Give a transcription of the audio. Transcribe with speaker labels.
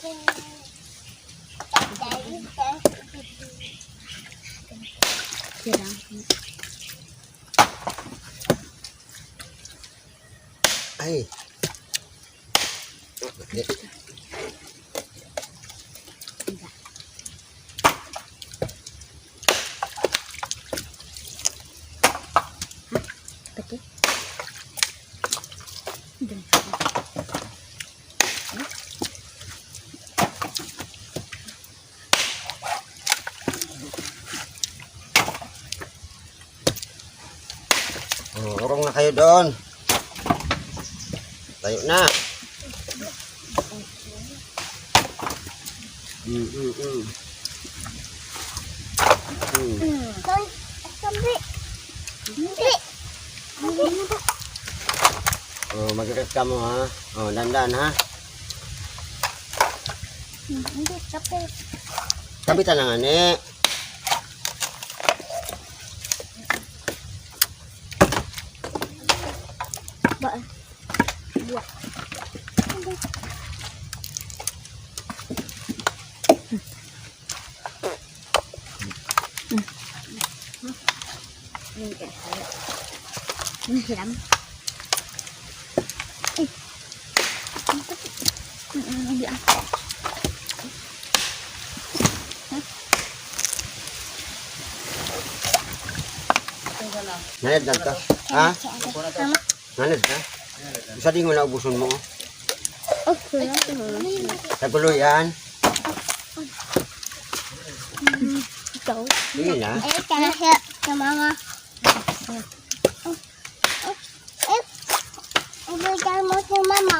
Speaker 1: Ay.
Speaker 2: Pati.
Speaker 1: Urong na kayo doon. Tayo na. Mag-rep ka mo ha. Dandan ha.
Speaker 2: Hindi, kapit.
Speaker 1: Kapitan na nga ni.
Speaker 2: Ba? Buat. Hiram. Hindi ah.
Speaker 1: Nanid na to. Ha? Nanid na? Isa din mo na ubuson mo.
Speaker 2: Okay.
Speaker 1: Taguloy yan.
Speaker 2: Ikaw.
Speaker 1: Sige na.
Speaker 2: Eh, kahit sa mama. Ibigay mo si mama.